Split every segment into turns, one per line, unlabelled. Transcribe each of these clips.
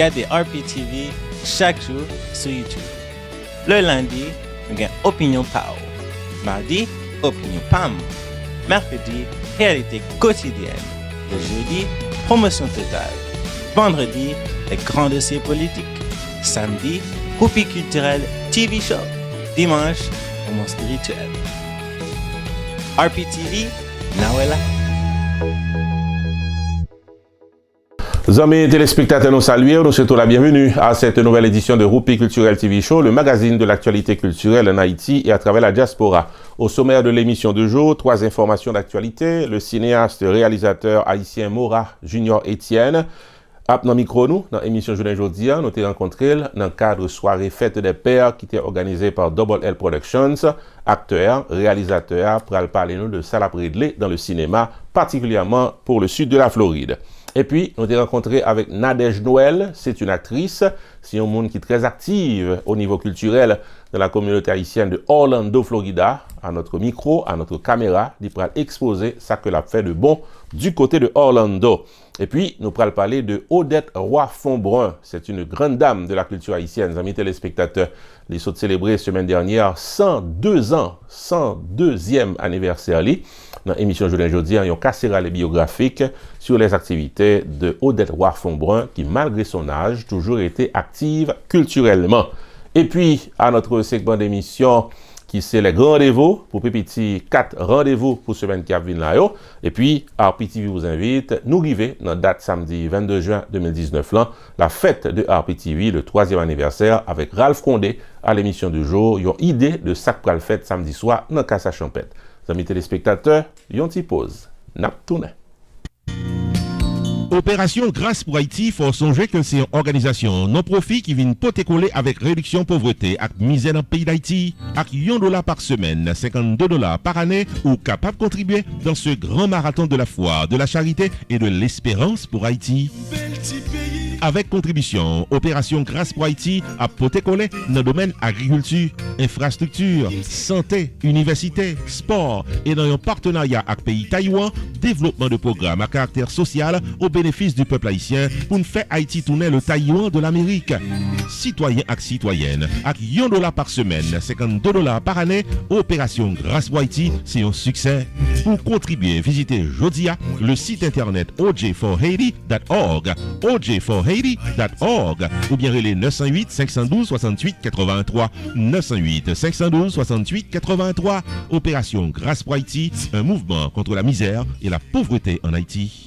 regardez RPTV chaque jour sur YouTube. Le lundi, nous avons Opinion Power. Mardi, Opinion PAM. Mercredi, Réalité quotidienne. Le jeudi, Promotion totale. Vendredi, les grands dossiers politiques. Samedi, Groupie culturel TV Show. Dimanche, Moment spirituel. RPTV, Nawela.
Amis téléspectateurs, nous saluons, nous souhaitons la bienvenue à cette nouvelle édition de Groupie culturel TV Show, le magazine de l'actualité culturelle en Haïti et à travers la diaspora. Au sommaire de l'émission de jour, 3 informations d'actualité. Le cinéaste réalisateur haïtien Mora Junior Etienne. Dans micro nous, dans l'émission Journée aujourd'hui, nous avons rencontré dans le cadre soirée Fête des Pères qui était organisée par Double L Productions, acteur, réalisateur, pour parler nous de Salah Ridley dans le cinéma, particulièrement pour le sud de la Floride. Et puis, nous avons rencontré avec Nadège Noël, c'est une actrice, c'est un monde qui est très active au niveau culturel dans la communauté haïtienne de Orlando, Florida, à notre micro, à notre caméra, qui pourra exposer ça que l'a fait de bon du côté de Orlando. Et puis, nous pourrons parler de Odette Roy-Fonbrun. C'est une grande dame de la culture haïtienne, amis téléspectateurs. Les sont célébrés semaine dernière 102 ans, 102e anniversaire. Dans l'émission Aujourd'hui, ils ont cassé les biographiques sur les activités de Odette Roy-Fonbrun qui, malgré son âge, toujours été active culturellement. Et puis, à notre segment d'émission qui c'est les grands rendez-vous pour Pépiti, 4 rendez-vous pour semaine qui vient là. Et puis, RPTV vous invite, nous arriver dans la date samedi 22 juin 2019, là, la fête de RPTV, le 3e anniversaire, avec Ralph Condé à l'émission du jour. Ils ont idée de ça pour la fête samedi soir dans Casa Champette. Amis téléspectateurs, ils ont une pause. N'a tourné.
Opération Grâce pour Haïti, faut songer que c'est une organisation non-profit qui vient poter-coller avec réduction pauvreté et misère dans le pays d'Haïti. Avec $1 par semaine, $52 par année, ou capable de contribuer dans ce grand marathon de la foi, de la charité et de l'espérance pour Haïti. Avec contribution, Opération Grâce pour Haïti a poter-coller dans le domaine agriculture, infrastructure, santé, université, sport et dans un partenariat avec le pays Taïwan, développement de programmes à caractère social au bénéfice du peuple haïtien pour nous faire Haïti tourner le Taïwan de l'Amérique. Citoyens et citoyennes, avec $1 par semaine, $52 par année, Opération Grâce pour Haïti, c'est un succès. Pour contribuer, visitez Jodia, le site internet oj4haiti.org, oj4haiti.org, ou bien les 908 512 68 83, 908 512 68 83. Opération Grâce pour Haïti, un mouvement contre la misère et la pauvreté en Haïti.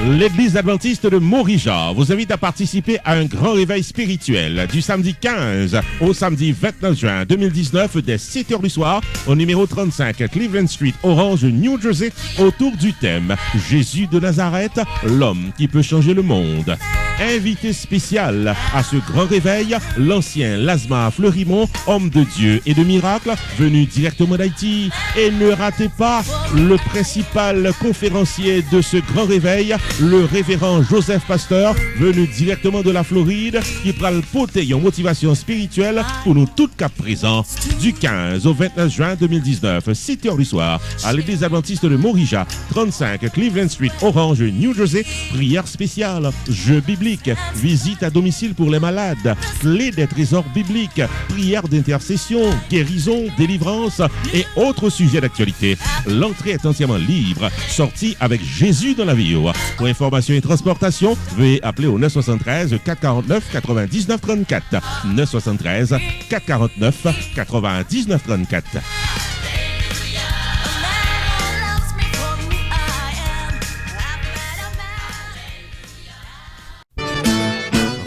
L'Église adventiste de Morija vous invite à participer à un grand réveil spirituel du samedi 15 au samedi 29 juin 2019 dès 7h du soir au numéro 35 Cleveland Street, Orange, New Jersey, autour du thème Jésus de Nazareth, l'homme qui peut changer le monde. Invité spécial à ce grand réveil, l'ancien Lasma Fleurimont, homme de Dieu et de miracles, venu directement d'Haïti. Et ne ratez pas le principal conférencier de ce grand réveil, le révérend Joseph Pasteur, venu directement de la Floride, qui prend le poté en motivation spirituelle pour nous toutes cap présents du 15 au 29 juin 2019, 7h du soir, à l'église adventiste de Morija, 35 Cleveland Street, Orange, New Jersey. Prière spéciale, jeu biblique, visite à domicile pour les malades, clé des trésors bibliques, prière d'intercession, guérison, délivrance et autres sujets d'actualité. L'entrée est entièrement libre, sortie avec Jésus dans la vie. Pour information et transportation, veuillez appeler au 973 449 99 34. 973 449 99 34.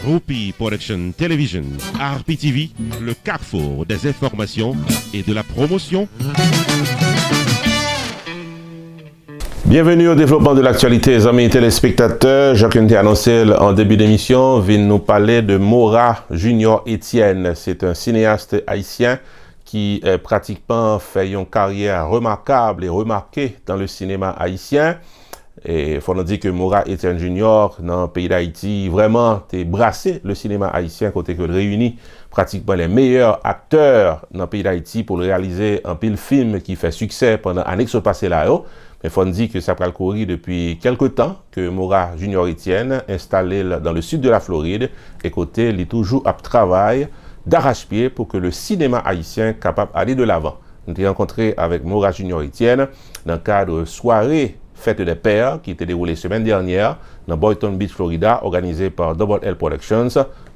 Groupie Production Television, RPTV, le carrefour des informations et de la promotion.
Bienvenue au développement de l'actualité, les amis téléspectateurs. Jacques a annoncé en début d'émission, vient nous parler de Mora Junior Etienne. C'est un cinéaste haïtien qui pratiquement fait une carrière remarquable et remarquée dans le cinéma haïtien. Et il faut nous dire que Mora Etienne Junior, dans le pays d'Haïti, vraiment, t'es brassé le cinéma haïtien, côté que réunit pratiquement les meilleurs acteurs dans le pays d'Haïti pour réaliser un pile film qui fait succès pendant l'année qui se passait là-haut. Mais il faut nous dire que ça a courir depuis quelque temps que Mora Junior Etienne, installé dans le sud de la Floride, et côté, il est toujours à travail d'arrache-pied pour que le cinéma haïtien capable d'aller de l'avant. Nous avons rencontré avec Mora Junior Etienne dans le cadre de soirée Fête des Pères qui était déroulée semaine dernière dans Boynton Beach, Florida, organisée par Double L Productions.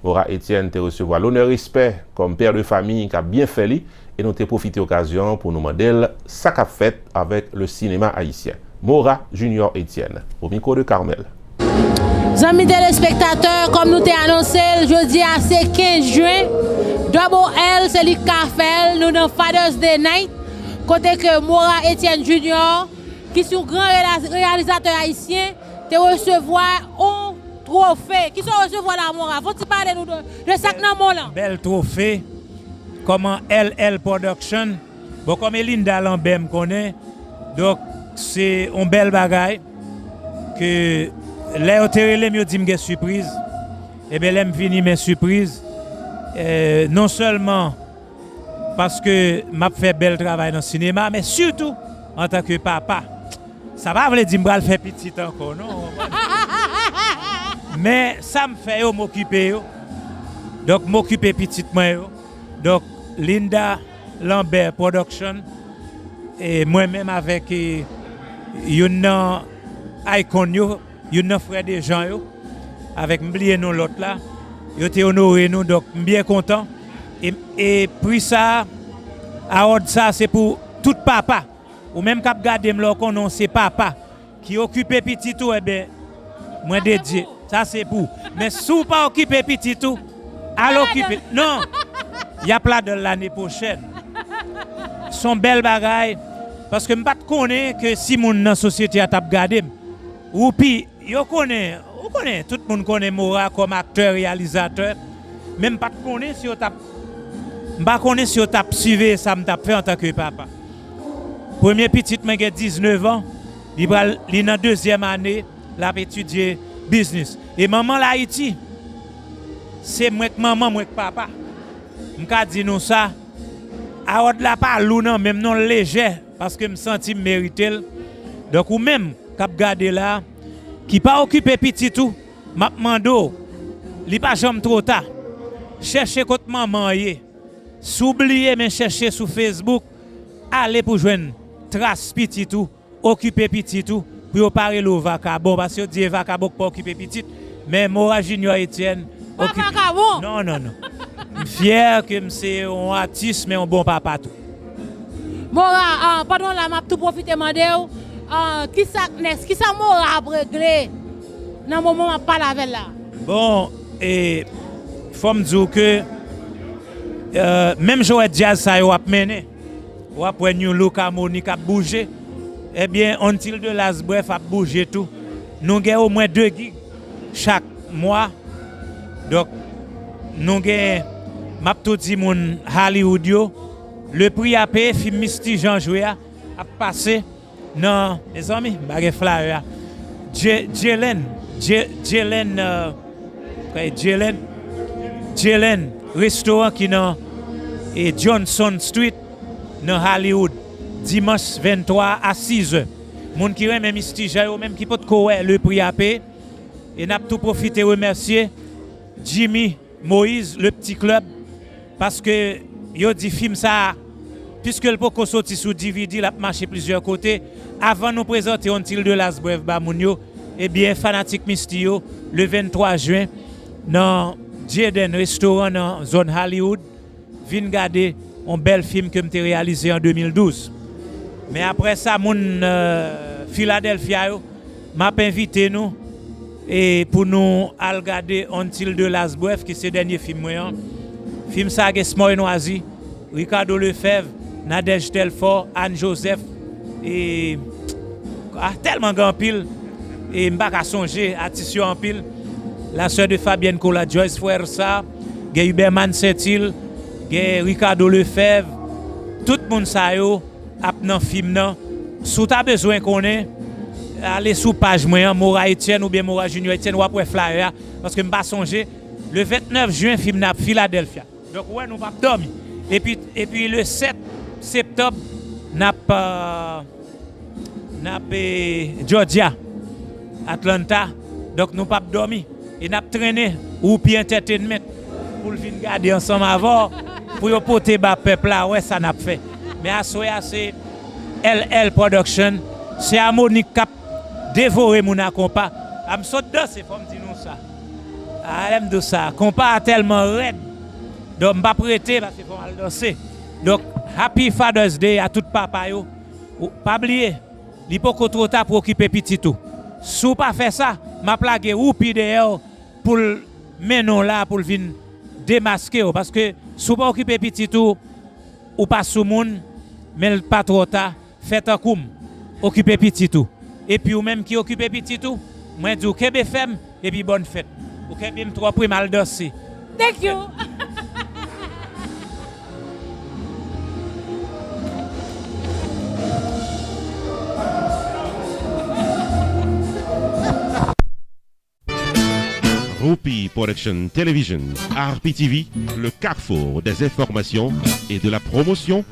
Mora Etienne te recevoir l'honneur et respect comme père de famille qui a bien fait lui et nous avons profité de l'occasion pour nous demander sa qu'a fait avec le cinéma haïtien. Mora Junior Etienne, au micro de Carmel.
Amis téléspectateurs, comme nous t'ai annoncé, jeudi à c'est 15 juin, Double L, c'est lui qui a fait, nous dans Father's Day Night, côté que Mora Etienne Junior, qui est un grand réalisateur haïtien, te recevoir un trophée. Qui sont recevoir la Mora? Faut-il parler de ça que nous avons?
Bel trophée, comme LL Production, bon, comme Linda Lambert me connaît, donc c'est un bel bagaille que les autorités me disent que surprise, et bien là, je finis mes surprises, non seulement parce que m'a fait bel travail dans le cinéma, mais surtout en tant que papa. Ça va veut dire que je faire petit encore, non? Mais ça me fait m'occuper. Donc, m'occuper petit moi. Donc, Linda Lambert Production, et moi-même avec une icon, une frère des gens, avec m'oublier nous l'autre là, ils ont honoré nous, donc bien content. Et puis ça, à ordre ça, c'est pour tout papa. Ou même quand garder m'loko non c'est papa qui occupe petit tout, eh bien moi dédié. Ça c'est pour. Mais si vous pas occuper petit tout, à l'occuper. Non. Il y a plein de l'année prochaine. Son bel bagaille parce que je ne connais pas que si mon dans la société a tap gardé ou puis yo connaît, tout le monde connaît Mora comme acteur réalisateur. Même pas connaît si on tap pas connaît si on tap suivi ça me tap fait en tant que papa. Premier petit, j'ai 19 ans, il est dans deuxième année, il a étudié business. Et maman l'Haïti, c'est moi que maman, moi que papa. Je dis nous ça, à de la pas non, même non léger, parce que je me sens mérité. Donc, ou même, cap garder là, qui pas occupé petit tout, m'a demandé, il pas jamais trop tard. Cherchez contre maman, s'oublier, mais chercher sur Facebook, aller pour joindre trace petit tout, occuper petit tout, pour parler le vacabon, parce que dit vacabon pour occuper petit, mais Mora Junior Etienne. Non. Je suis fier que c'est un artiste, mais un bon papa tout.
Mora, pardon, là, je tout profiter de demander, qui ça Mora a réglé dans le moment où je parle avec là?
Bon, et il faut me dire que même jouer jazz, ça a mené. Ou après New Look Harmonic a bougé, eh bien, Until the Last Breath a bougé tout. Nous avons au moins 2 gigs chaque mois. Donc, nous avons tout dit mon Hollywood. Le prix à payer, film Misty Jean Joué a passé. Non, mes amis, je flyer. Jelen, restaurant qui dans Johnson Street. Dans Hollywood, dimanche 23 à 6h. Moun qui aime Misty Jean, même qui peut le prix à payer. Et n'a tout profité remercier Jimmy Moïse, le petit club, parce que yo dit film ça, puisque le poko sorti sous DVD, il a marché plusieurs côtés. Avant nous présenter Until the Last Breath Bamounio, eh bien fanatique Misty yo, le 23 juin dans Jaden Restaurant dans zone Hollywood, vin garder un bel film que j'ai réalisé en 2012. Mais après ça, mon Philadelphia m'a invité nous et pour nous regarder Until the Last Breath, qui c'est le dernier film. Film ça avec Smoy Noisy, Ricardo Lefebvre, Nadège Telfort, Anne Joseph et tellement grand pile et m'pas qu'à songer à tissu en pile. La sœur de Fabienne Cola, Joyce Fuerza, Hubert Mansetil, Ricardo Lefebvre, tout le monde ça yo ap nan film nan. Si tu as besoin qu'on ait, aller sous page moi Mora Etienne ou bien Mora Junior Etienne ou après flyer parce que me pas songer le 29 juin film à Philadelphia. Donc ouais nous pas dormir. Et puis le 7 septembre n'a Georgia Atlanta. Donc nous pas dormir et n'a traîné ou puis entertainment pour venir garder ensemble avant pour porter bas peuple là ouais ça n'a fait. Mais à c'est LL Production, c'est Harmonique cap dévorer mon compas. Am saute danser faut me dire nous ça. Ah aime de ça, compas tellement raide. Donc m'pas prêter parce qu'il faut mal danser. Donc Happy Father's Day à tout papa yo. Pas oublier, il faut qu'on trop tard pour occuper petit tout. Si vous pas fait ça, m'a plagué ou pi dehors pour menon là pour venir démasquer parce que si vous pas occuper petit tout ou pas sous monde mais pas trop tard, faites un coup, occuper petit tout. Et puis ou même qui occupe petit tout, moi dis que BFM et puis bonne fête. Ou que bien trop pour mal danser.
Thank you.
Rupi Production Television, RPTV, le carrefour des informations et de la promotion.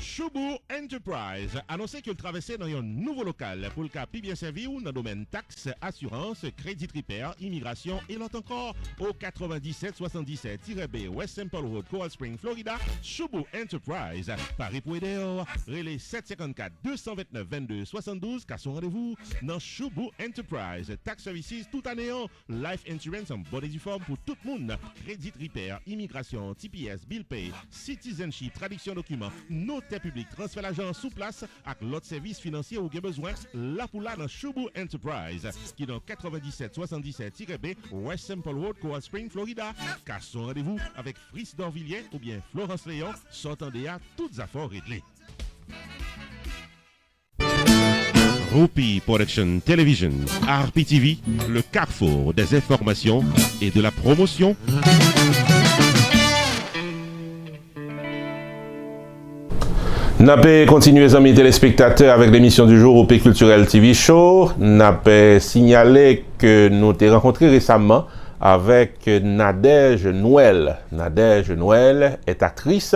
Choubou Enterprise annoncé qu'il traversait dans un nouveau local pour le cas bien servi ou dans le domaine taxes, assurance, crédit repair, immigration et l'autre encore au 9777-B West Simple Road, Coral Spring, Florida. Choubou Enterprise, Paris pour aider, relais 754 229 22 72 car son rendez-vous dans Choubou Enterprise. Tax services tout année, life insurance en bonne et due forme pour tout le monde, crédit repair, immigration, TPS, bill pay, citizenship, traduction documents, notaire public, transfert l'argent sous place avec l'autre service financier ou avez besoin là pour là dans Choubou Enterprise qui est dans 9777-B West Simple Road, Coral Spring, Florida. Car son rendez-vous avec Fritz Dorvilliers ou bien Florence Léon sortant à toutes affaires réglées. Rupi Production Television, RPTV, le carrefour des informations et de la promotion.
N'a pas continué, les amis téléspectateurs, avec l'émission du jour Rupi Culturel TV Show. N'a pas signalé que nous t'ai rencontré récemment avec Nadège Noël. Nadège Noël est actrice.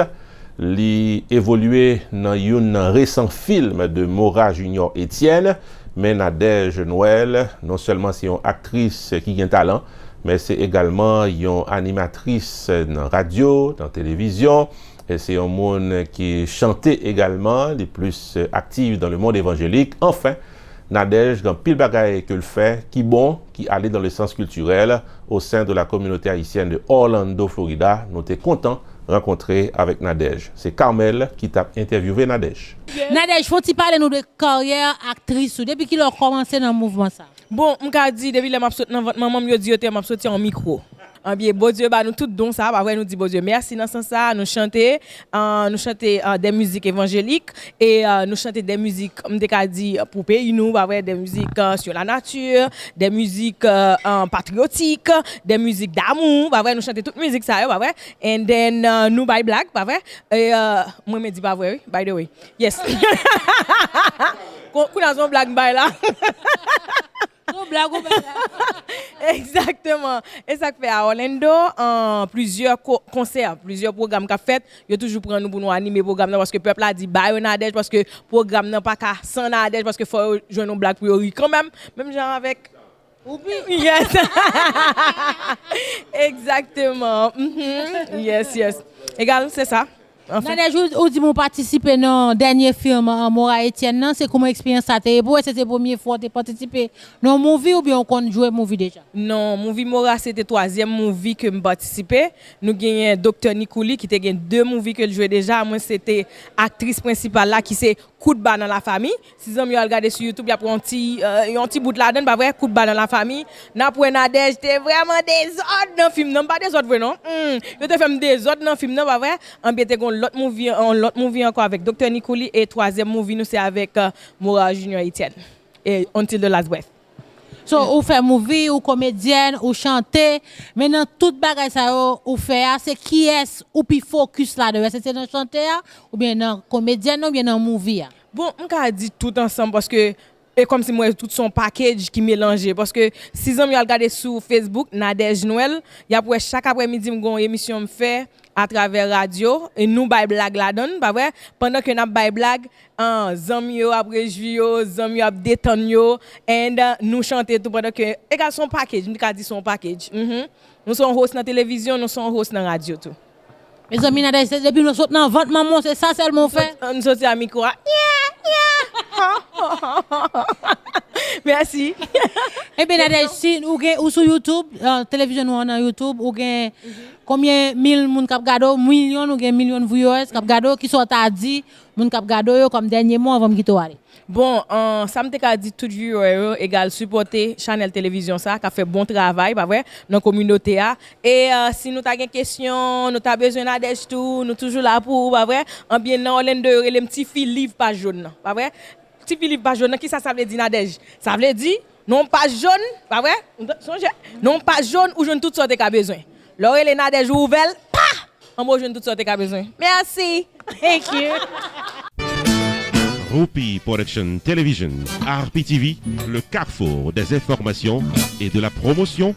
Elle évolué dans un récent film de Mora Junior Etienne. Mais Nadège Noël, non seulement c'est une actrice qui a un talent, mais c'est également une animatrice dans radio, dans télévision. Et c'est un monde qui chantait également, les plus actifs dans le monde évangélique. Enfin, Nadège, dans pile bagaille que le fait, qui bon, qui allait dans le sens culturel au sein de la communauté haïtienne de Orlando, Florida. Nous sommes contents de rencontrer avec Nadège. C'est Carmel qui t'a interviewé Nadège.
Nadège, faut-il parler nous de carrière actrice depuis qu'il a commencé dans le mouvement ça?
Bon, je dis depuis que je suis dans votre maman, je dis que je suis en micro. Bien, bon Dieu, nous tout don ça, nous dit bon Dieu, merci dans ce sens ça, nous chanter des musiques évangéliques et nous chanter des musiques, dit pour pays nous, des musiques sur la nature, des musiques patriotiques, des musiques d'amour, nous chanter toute musique ça, and then nous by black, et moi me dis pas vrai, by the way, yes. Qu'on a son black by là. Exactement. Et ça fait à Orlando, plusieurs concerts, plusieurs programmes qu'a fait, il toujours prend nous pour nous animer programme parce que peuple a dit bye Nadège parce que programme n'a pas qu'à sans Nadège parce que faut jouer nos black priori quand même genre avec yes. Exactement. Yes. Égal, c'est ça.
Nadège, ou dit mon participer dans le dernier film Mora Etienne, c'est comment expérience ça t'es pour c'était la première fois que tu participé dans movie ou bien on compte jouer movie déjà?
Non, movie Mora c'était troisième movie que je participais. Nous gagnons Dr Nicouli qui était deux movies que je jouais déjà. Moi c'était actrice principale là qui c'est Coup de bas dans la famille. Si vous regardez sur YouTube, il y a un petit bout de la donne, pas vrai, Coup de bas dans la famille. N'a pour Nadège, c'était vraiment des autres dans le film, non pas des autres vrai non. Je te fais des autres dans le film non pas vrai. Embêté l'autre movie encore avec Dr Nicouli et troisième movie nous c'est avec Mora Junior Etienne et Until the Last Breath.
So, ou fait movie, ou comédienne, ou chanter. Mais dans toute bagage ça ou fait, c'est qui est ou puis focus là-dedans. C'est dans chanteur, ou bien dans comédienne, ou bien dans movie.
Bon, on ka dit tout ensemble parce que et comme si moi tout son package qui mélangé parce que si on regarder sur Facebook Nadège Noël, y a pour chaque après-midi m'gon émission me fait à travers radio et nous bay blague la donne pas vrai pendant que n'a bay blague zami yo après yo zami yo détendre yo and nous chanter tout pendant que égal son package nous ka dit son package. Nous sommes host dans télévision, nous sommes host dans radio tout.
Mes amis Nadège depuis nous sortons dans vente maman c'est ça seulement fait.
Nous sorti à micro. Merci.
Eh bien, Nadège, si ou sur YouTube, télévision ou en YouTube, ou gen combien mille moun kap gado, millions ou gen millions de viewers kap gado qui sont à dit moun kap gado yo comme dernier mot avant m'quitter aller.
Bon, ça me t'a dit tout viewers égal supporter Channel Télévision ça qui a fait bon travail pas vrai dans la communauté et si nous t'a une question, nous t'a besoin Nadège tout, nous toujours là pour pas vrai en bien dans Orlando les petits filles livre pas jaune pas vrai. Petit Philippe pas jaune, qui ça veut dire Nadège? Ça veut dire non pas jaune, pas vrai? Non pas jaune ou jaune toutes sortes qu'a besoin. L'oreille les Nadège ouvert, pa! En moi jaune toutes sortes qu'a besoin. Merci. Thank you.
Rupi Production Television, RPTV, le carrefour des informations et de la promotion.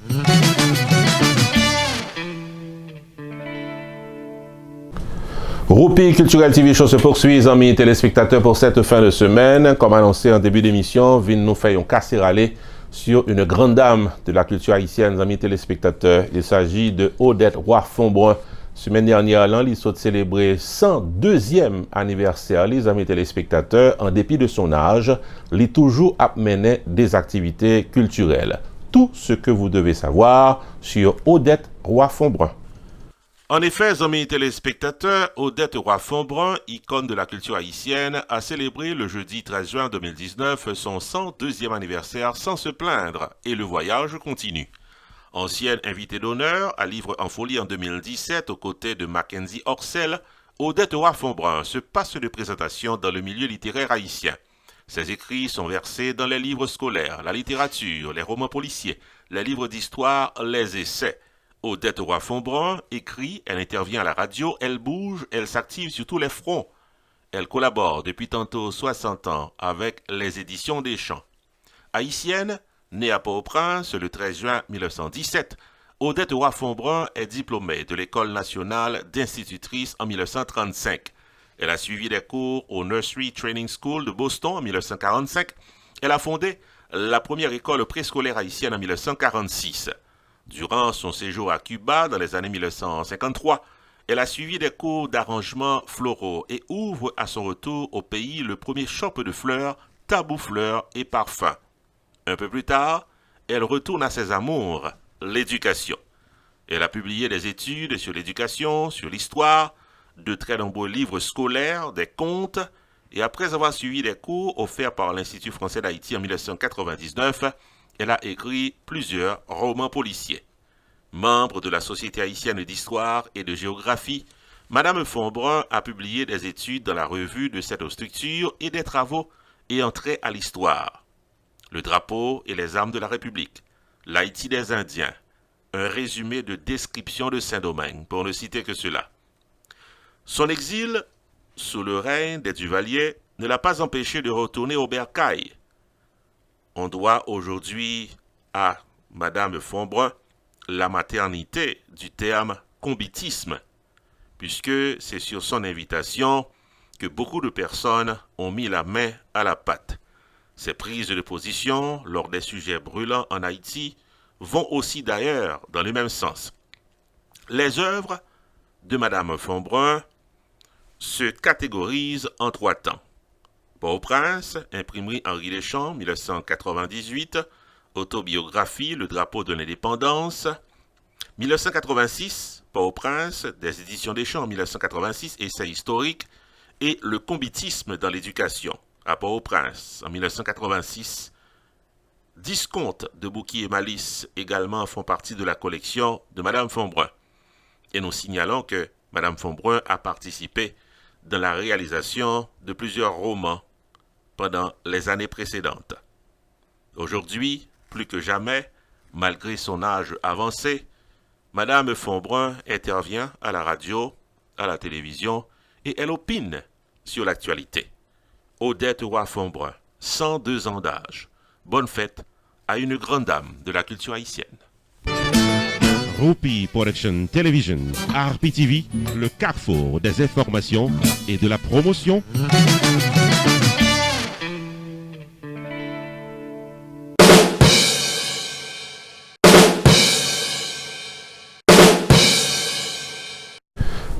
Rupi Culturel TV Show se poursuit, amis téléspectateurs, pour cette fin de semaine. Comme annoncé en début d'émission, nous faisons casser aller sur une grande dame de la culture haïtienne, amis téléspectateurs. Il s'agit de Odette Roy-Fonbrun. Semaine dernière, il a célébré 102e anniversaire, les amis téléspectateurs. En dépit de son âge, il a toujours mené des activités culturelles. Tout ce que vous devez savoir sur Odette Roy-Fonbrun. En effet, amis téléspectateurs, Odette Roy-Fonbrun, icône de la culture haïtienne, a célébré le jeudi 13 juin 2019 son 102e anniversaire sans se plaindre et le voyage continue. Ancienne invitée d'honneur à Livre en folie en 2017 aux côtés de Mackenzie Orsel, Odette Roy-Fonbrun se passe de présentation dans le milieu littéraire haïtien. Ses écrits sont versés dans les livres scolaires, la littérature, les romans policiers, les livres d'histoire, les essais. Odette Roy-Fonbrun écrit, elle intervient à la radio, elle bouge, elle s'active sur tous les fronts. Elle collabore depuis tantôt 60 ans avec les éditions des Champs. Haïtienne, née à Port-au-Prince le 13 juin 1917, Odette Roy-Fonbrun est diplômée de l'École nationale d'institutrice en 1935. Elle a suivi des cours au Nursery Training School de Boston en 1945. Elle a fondé la première école préscolaire haïtienne en 1946. Durant son séjour à Cuba dans les années 1953, elle a suivi des cours d'arrangements floraux et ouvre à son retour au pays le premier shop de fleurs, tabou fleurs et parfums. Un peu plus tard, elle retourne à ses amours, l'éducation. Elle a publié des études sur l'éducation, sur l'histoire, de très nombreux livres scolaires, des contes, et après avoir suivi des cours offerts par l'Institut français d'Haïti en 1999, elle a écrit plusieurs romans policiers. Membre de la Société haïtienne d'histoire et de géographie, Madame Fonbrun a publié des études dans la revue de cette structure et des travaux ayant trait à l'histoire. Le drapeau et les armes de la République, l'Haïti des Indiens, un résumé de description de Saint-Domingue, pour ne citer que cela. Son exil, sous le règne des Duvaliers, ne l'a pas empêché de retourner au bercail. On doit aujourd'hui à Madame Fonbrun la maternité du terme combitisme, puisque c'est sur son invitation que beaucoup de personnes ont mis la main à la pâte. Ces prises de position lors des sujets brûlants en Haïti vont aussi d'ailleurs dans le même sens. Les œuvres de Madame Fonbrun se catégorisent en 3 temps. Port-au-Prince, imprimerie Henri Deschamps, 1998, autobiographie, le drapeau de l'indépendance. 1986, Port-au-Prince, des éditions Deschamps, 1986, essai historique, et le combitisme dans l'éducation, à Port-au-Prince, en 1986. 10 contes de Bouki et Malice également font partie de la collection de Madame Fonbrun. Et nous signalons que Madame Fonbrun a participé dans la réalisation de plusieurs romans pendant les années précédentes. Aujourd'hui, Plus que jamais, malgré son âge avancé, Madame Fonbrun intervient à la radio, à la télévision et elle opine sur l'actualité. Odette Roy-Fonbrun, 102 ans d'âge. Bonne fête à une grande dame de la culture haïtienne.
Rupi Production Television, RPTV, le carrefour des informations et de la promotion.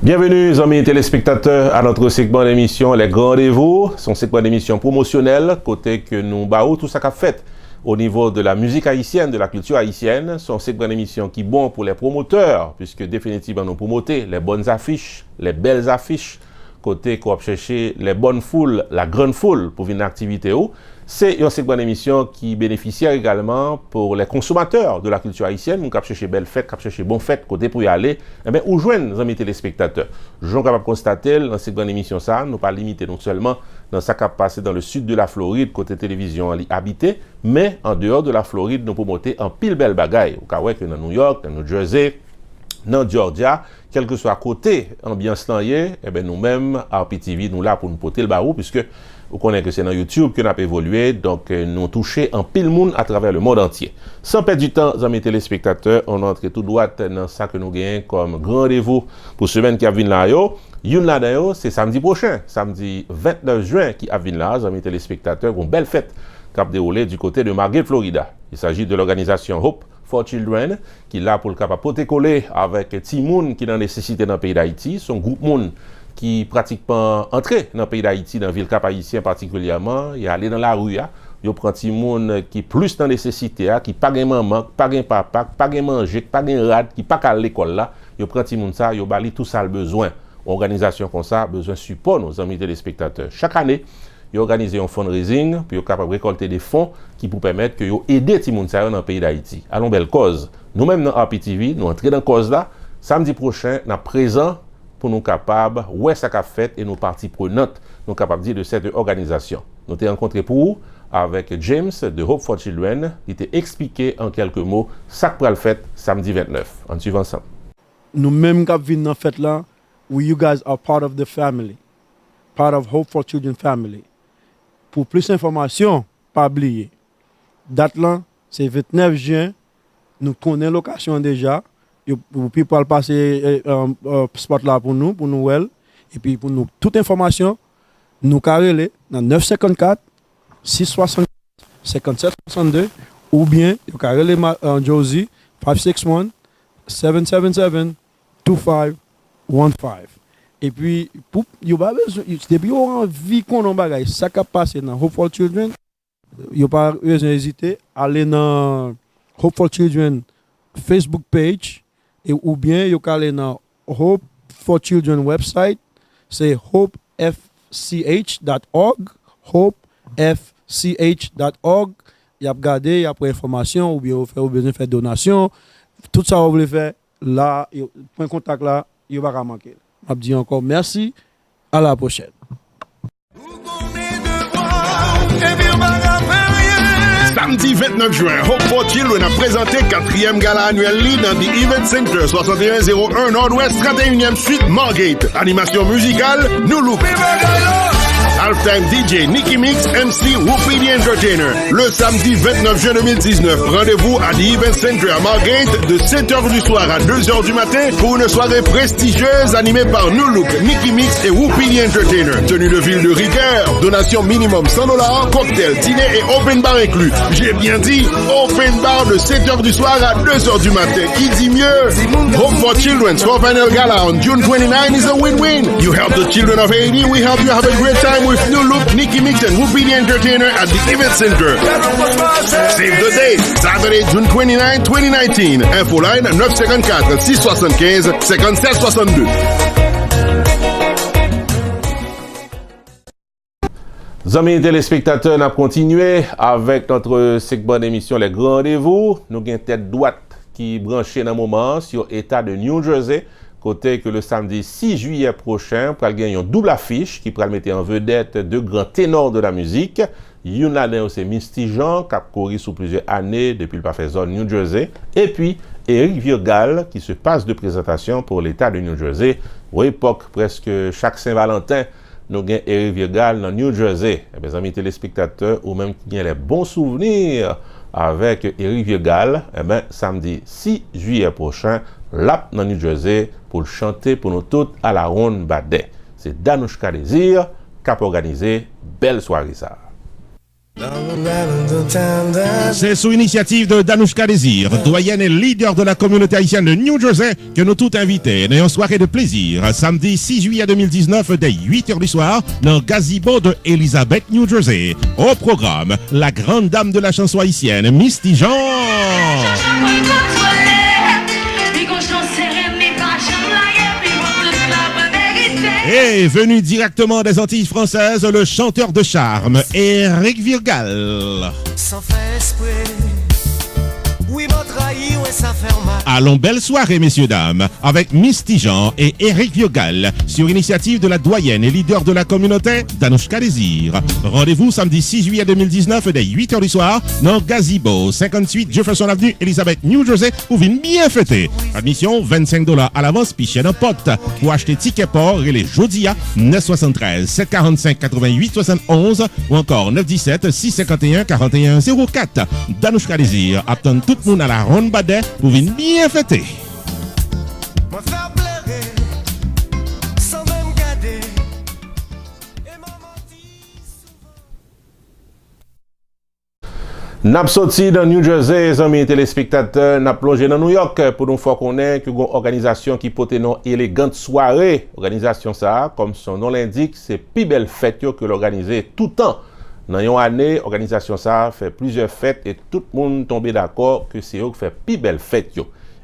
Bienvenue, amis téléspectateurs, à notre segment d'émission Les Grands Rendez-vous, son segment d'émission promotionnel, côté que nous baou tout ça qu'a fait au niveau de la musique haïtienne, de la culture haïtienne, son segment d'émission qui est bon pour les promoteurs, puisque définitivement nous promotons les bonnes affiches, les belles affiches, côté qu'on va chercher les bonnes foules, la grande foule pour une activité où. C'est un segment d'émission qui bénéficie également pour les consommateurs de la culture haïtienne. Nous avons cherché belle fête, nous avons cherché bonne fête, côté pour y aller. Eh bien, où joignent les amis téléspectateurs? Je suis capable de constater dans ce segment d'émission, ça, nous pas limité non seulement dans ça qui a passé dans le sud de la Floride, côté télévision habité, mais en dehors de la Floride, nous promotons en pile belle bagaille. Au cas où que dans New York, dans New Jersey, dans Georgia, quel que soit côté ambiance là, eh bien, nous-mêmes, RPTV, nous là pour nous porter le barreau, puisque vous connaissez que c'est dans YouTube que nous avons évolué, donc nous touchons en pile monde à travers le monde entier. Sans perdre du temps, amis téléspectateurs, on entre tout droit dans ça que nous gagnons comme grand rendez-vous pour semaine qui a venu là. Une là d'ailleurs, c'est samedi prochain, samedi 29 juin qui a venu là, amis téléspectateurs, une belle fête qui a déroulé du côté de Margate, Florida. Il s'agit de l'organisation Hope for Children, qui est là pour le capable de coller avec Timoun qui est dans nécessité dans le pays d'Haïti, son groupe Moun qui pratiquement entré dans le pays d'Haïti, dans la ville Cap Haïtien particulièrement, il est allé dans la rue, il prend des gens qui plus dans nécessité, qui pas de maman, pas de papa, pas de manger, pas de rad, qui pas à l'école là, il prend des gens ça, il bali tout ça le besoin. Organisation comme ça, besoin de support nos amis téléspectateurs. Chaque année, il organise un fundraising pour capable récolter des fonds qui pour permettre que yo aider les gens dans le pays d'Haïti. Allons belle cause. Nous-mêmes dans RPTV, nous entrons dans cause là, samedi prochain, nous présent pour nous capables, où est-ce qu'a fait et nos parties prenantes, nous capables de dire de cette organisation. Nous avons rencontré pour vous avec James de Hope for Children, qui t'a expliqué en quelques mots ça que le fait samedi 29. En suivant ensemble.
Nous-mêmes qui venons dans fête là, you guys are part of the family, part of Hope for Children family. Pour plus d'informations, pas oublier. Date là, c'est 29 juin. Nous connaissons l'occasion déjà. Vous pouvez passer spot là pour nous well. Et puis pour nous, toute information, nous carrelez dans 954 660 5762 ou bien vous carrelez Josie 561 777 2515. Et puis, pour depuis qu'on a envie qu'on a bagay, ça qui a passé dans Hope for Children, il n'y a pas besoin d'hésiter à aller dans Hope for Children Facebook page et ou bien il y a aller dans Hope for Children website, c'est hopefch.org, hopefch.org. Il y a regardé, il y a pour information ou bien vous besoin de faire donation, tout ça vous voulez faire là, point contact là, il va pas manquer. Je dis encore merci, à la prochaine.
Samedi 29 juin, Hope for Children a présenté 4e gala annuel dans The Event Center, 6101 Nord-Ouest, 31e Suite, Margate. Animation musicale, New Look. Halftime DJ Nicky Mix, MC Whoopi the Entertainer. Le samedi 29 juin 2019, rendez-vous à The Event Center à Margate de 7h du soir à 2h du matin pour une soirée prestigieuse animée par New Look, Nicky Mix et Whoopi the Entertainer. Tenue de ville de rigueur, donation minimum $100, cocktail, dîner et open bar inclus. J'ai bien dit, open bar de 7h du soir à 2h du matin. Qui dit mieux? Hope for Children's for final gala on June 29 is a win-win. You help the children of Haiti, we help you have a great time with New Look, Nicky Mix and Whoopi the Entertainer at the Event Center. Save the date, Saturday, June 29, 2019. Info line 954-675-5762.
Amis téléspectateurs, nous avons continué avec notre segment d'émission Les Grands Rendez-vous. Nous avons une tête droite qui branchée dans le moment sur l'État de New Jersey. Côté que le samedi 6 juillet prochain, pour gagner une double affiche qui pourra mettre en vedette deux grands ténors de la musique. Yon là c'est Misty Jean qui a couru sous plusieurs années depuis le parfait zone New Jersey. Et puis Eric Virgal qui se passe de présentation pour l'État de New Jersey. Ou époque presque chaque Saint-Valentin, nous avons Eric Virgal dans New Jersey. Et bien, amis téléspectateurs, ou même qui ont les bons souvenirs avec Eric Virgal, eh bien, samedi 6 juillet prochain, là dans New Jersey, pour le chanter pour nous toutes à la ronde Badet. C'est Danouchka Désir qui a organisé belle soirée ça.
C'est sous initiative de Danouchka Désir, doyenne et leader de la communauté haïtienne de New Jersey, que nous tous invités dans une soirée de plaisir, samedi 6 juillet 2019, dès 8h du soir, dans Gazebo de Elizabeth, New Jersey. Au programme, la grande dame de la chanson haïtienne, Misty Jean. Et venu directement des Antilles françaises, le chanteur de charme, Eric Virgal.
Sans faire esprit, oui, m'a trahi, ouais, ça fait mal.
Allons, belle soirée, messieurs, dames, avec Misty Jean et Eric Virgal, sur initiative de la doyenne et leader de la communauté, Danouchka Désir. Rendez-vous samedi 6 juillet 2019, dès 8h du soir, dans Gazebo, 58 Jefferson Avenue, Elizabeth, New Jersey, pour venir bien fêter. Admission, $25 à l'avance, pichet d'un pote. Pour acheter ticket port, et les Jodia, 973 745 88 71, ou encore 917 651 41 04. Danouchka Désir attend tout le monde à la ronde Badet pour venir bien fêter.
N'a sorti dans New Jersey, amis téléspectateurs, n'a plongé dans New York pour nous faire connaître que une organisation qui porte une élégante soirée. Organisation ça, comme son nom l'indique, c'est plus belle fête que l'organiser tout le temps. Dans une année, organisation ça fait plusieurs fêtes et tout le monde tombé d'accord que c'est eux qui fait plus belle fête.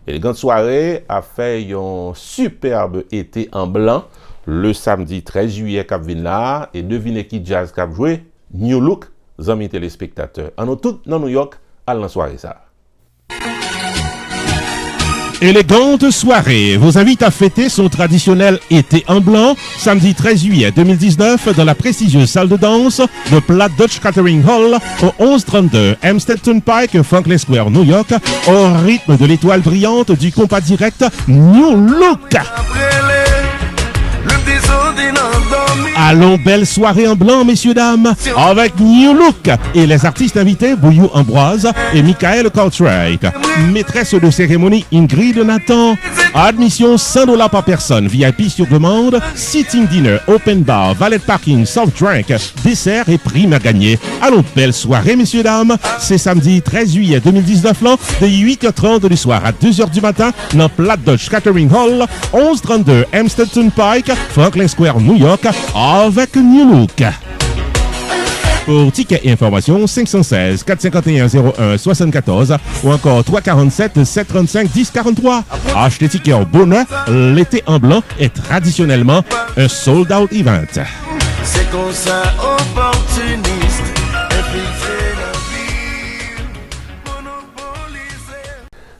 Élégante soirée a fait un superbe été en blanc le samedi 13 juillet cap vinn là et devinez qui jazz cap joué New Look. Amis téléspectateurs, en nous tous dans New York à la soirée ça.
Élégante soirée vous invite à fêter son traditionnel été en blanc samedi 13 juillet 2019 dans la prestigieuse salle de danse de Platt Dutch Catering Hall au 1132 Hempstead Turnpike, Franklin Square, New York, au rythme de l'étoile brillante du compas direct New Look. Allons, belle soirée en blanc, messieurs, dames, avec New Look et les artistes invités Bouillou Ambroise et Michael Cartwright. Maîtresse de cérémonie Ingrid Nathan. Admission $100 par personne, VIP sur demande, sitting dinner, open bar, valet parking, soft drink, dessert et prime à gagner. Allons, belle soirée, messieurs, dames. C'est samedi 13 juillet 2019, là, de 8h30 du soir à 2h du matin, dans Platt Dutch Catering Hall, 1132 Hempstead Turnpike, Franklin Square, New York, avec New Look. Pour tickets et informations, 516 451 01 74 ou encore 347 735 1043. Achetez tickets au bonheur, l'été en blanc est traditionnellement un sold-out event.
C'est comme ça, opportuniste, infiltré la vie, monopolisé.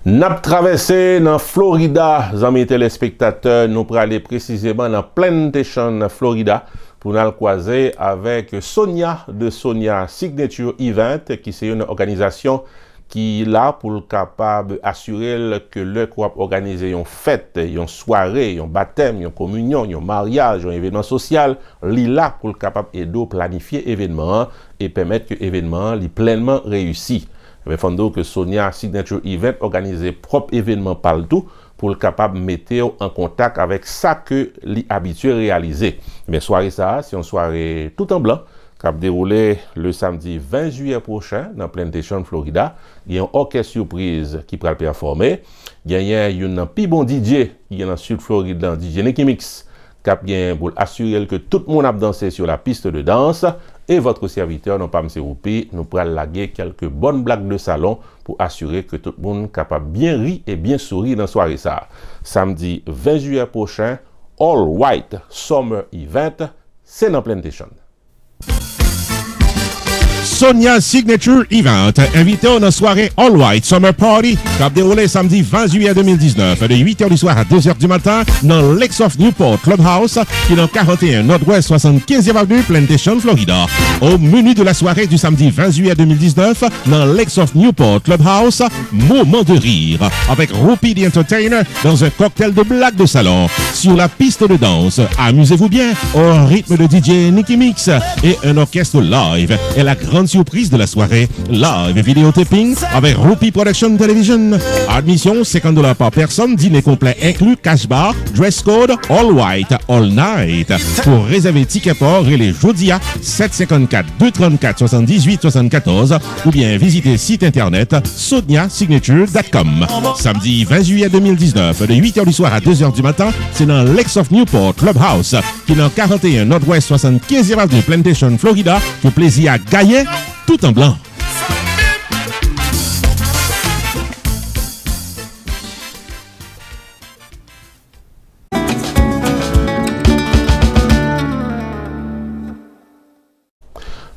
N'a traversé dans Florida, amis téléspectateurs, nous pour aller précisément dans Plantation, Florida, pour nous croiser avec Sonia de Sonia Signature Event, qui c'est une organisation qui est là pour le capable assurer que le corps organiser une fête, une soirée, un baptême, une communion, un mariage, un événement social, li là pour le capable aider planifier événement et permettre que l'événement li pleinement réussi. Mais fondons que Sonia Signature Event organise propre événement partout pour le capable mettre en contact avec ça que l'habitué réaliser. Mais soirée ça, c'est une soirée tout en blanc qui va dérouler le samedi 20 juillet prochain dans Plantation, Florida. Il y a un orchestre surprise qui va performer. Il y a un plus bon DJ qui est dans le sud Floride, dans DJ Nicky Mix, qui vient pour assurer que tout le monde a dansé sur la piste de danse. Et votre serviteur, non pas M. Roupi, nous pourra laguer quelques bonnes blagues de salon pour assurer que tout le monde est capable de bien rire et bien sourire dans la soirée ça. Samedi 20 juillet prochain, All White Summer Event, c'est dans Plantation.
Sonia Signature Event, invité à une soirée All White Summer Party, qui a déroulé samedi 20 juillet 2019, de 8h du soir à 2h du matin, dans Lakes of Newport Clubhouse, qui est dans 41 Nord-Ouest 75e Avenue, Plantation, Florida. Au menu de la soirée du samedi 20 juillet 2019, dans Lakes of Newport Clubhouse, moment de rire, avec Rupi the Entertainer dans un cocktail de blagues de salon. Sur la piste de danse, amusez-vous bien au rythme de DJ Nicky Mix et un orchestre live. Et la grande surprise de la soirée, live vidéotaping avec Rupi Production Television. Admission $50 par personne, dîner complet inclus, cash bar, dress code, all white, all night. Pour réserver ticket port, et les Jodia 754-234-78-74 ou bien visiter site internet soniasignature.com. Samedi 20 juillet 2019, de 8h du soir à 2h du matin, c'est dans Lakes of Newport Clubhouse, qui est dans 41 Nord-Ouest 75e Avenue, Plantation, Florida, pour plaisir à gagner tout en blanc.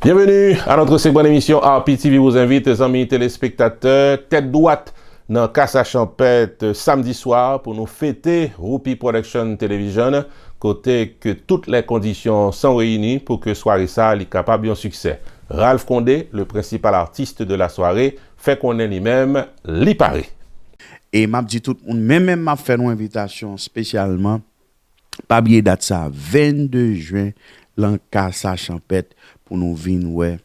Bienvenue à notre seconde émission. RPTV vous invite, les amis téléspectateurs, tête droite dans Casa Champette samedi soir pour nous fêter Rupi Production Television, côté que toutes les conditions sont réunies pour que soirée ça soit capable d'un succès. Ralph Condé, le principal artiste de la soirée, fait qu'on est lui-même l'ipparé.
Et m'a dit tout le monde, même m'a fait une invitation spécialement, pas oublier date ça, 22 juin, dans Casa Champette, pour nous venir, ouais.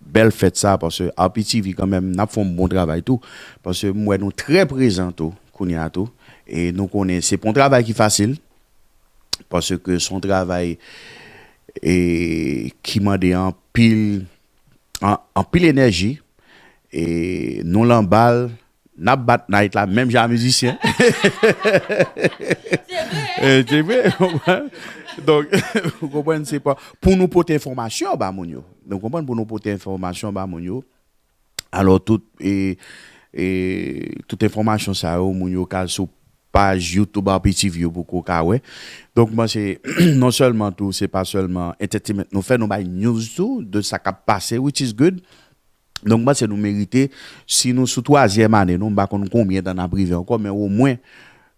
Belle fête ça, parce que RPTV quand même, n'a fait un bon travail tout, parce que moi, nous très présents tout, tout, et nous connaissons, c'est pas un travail qui est facile, parce que son travail est qui m'a dit en pile énergie, et nous l'emballe, n'a bat night là, même j'ai un musicien. C'est vrai. Donc, vous comprenez, c'est pas pour nous porter information, bah, mon yo. Donc, vous comprenez, pour nous porter information, bah, mon yo. Alors, toute information, ça, mon yo, sur page YouTube, RPTV, beaucoup, ouais. Donc, moi, c'est non seulement tout, c'est pas seulement entertainment, nous faisons nos news tout, de ça qui a passé, which is good. Donc, moi, c'est nous mériter, si nous, sous 3e année, nous, bah, combien dans la privé encore, mais au moins,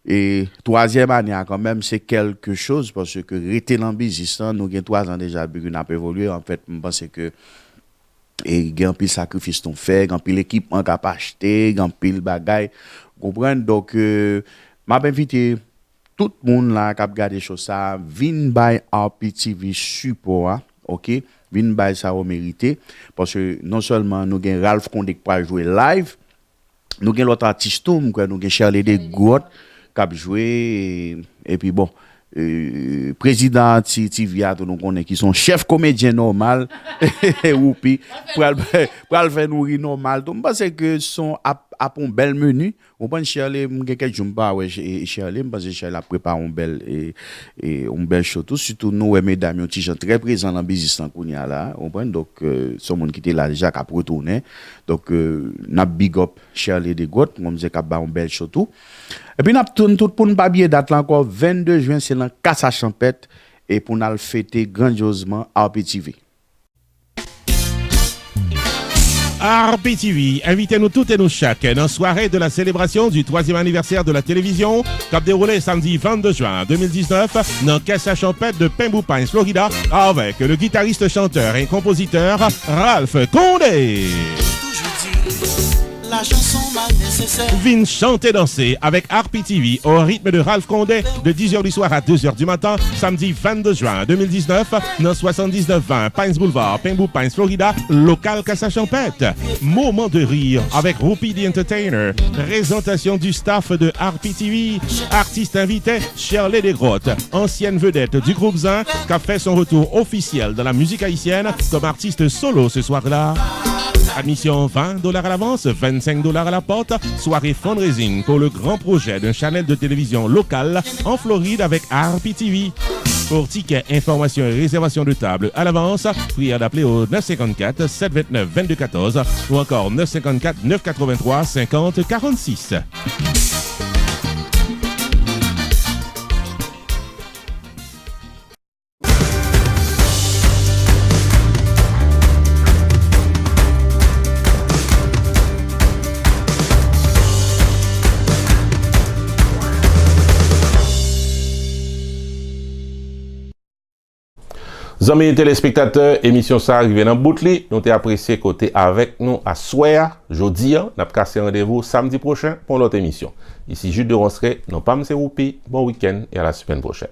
et 3e année, quand même, c'est quelque chose, parce que rester dans le business, nous avons 3 ans déjà, nous avons évolué. En fait, je pense que il y a un peu de sacrifice qu'on fait, il y a un peu d'équipement qu'on a acheté, il y a un peu de bagaille. Vous comprenez? Donc, je vais inviter tout le monde là qui a regardé ça, vin by RPTV support, ok? Vin by ça au mérité, parce que non seulement nous avons Ralph Condé qui peut jouer live, nous avons l'autre artiste, nous avons Charlie de Grotte, qui a joué, et puis bon, président TV, nous connaissons qui sont chef comédien normal, ou puis, pour le faire nourrir normal. Donc, parce que sont à un bel menu, on peut Charlie, quelques jours, Charlie, parce que Charlie a préparé un bel show, surtout nous, mesdames, qui sont très présents dans le business, là, donc, ce monde qui était là déjà, qui a retourné. Donc, n'a big up Charlie de Grotte, on disait qu'il a un bel show tout. Et puis, nous tourne tout pour ne pas oublier date là encore, 22 juin, c'est dans Casa Champette, et pour nous fêter grandiosement RPTV.
RPTV, invitez-nous toutes et nous chaque dans la soirée de la célébration du 3e anniversaire de la télévision, qui a déroulé samedi 22 juin 2019 dans Casa Champette de Pembroke Pines, Florida, avec le guitariste, chanteur et compositeur Ralph Condé.
La chanson mal nécessaire.
Vin chanter danser avec RPTV au rythme de Ralph Condé de 10h du soir à 2h du matin, samedi 22 juin 2019, dans 7920 Pines Boulevard, Pembroke Pines, Florida, local Casa Champette. Moment de rire avec Rupi the Entertainer. Présentation du staff de RPTV. Artiste invité, Shirley Desgrottes, ancienne vedette du groupe Zin, qui a fait son retour officiel dans la musique haïtienne comme artiste solo ce soir-là. Admission $20 à l'avance, $25 à la porte. Soirée fundraising pour le grand projet d'un channel de télévision local en Floride avec RPTV. Pour tickets, informations et réservations de table à l'avance, prière d'appeler au 954-729-2214 ou encore 954-983-5046.
Amis téléspectateurs, émission ça arrive dans Boutli. Nous t'ai apprécié côté avec nous à soir, jeudi, n'a pas cassé rendez-vous samedi prochain pour l'autre émission. Ici Jules de Ronceray, non pas M. Roupi, bon week-end et à la semaine prochaine.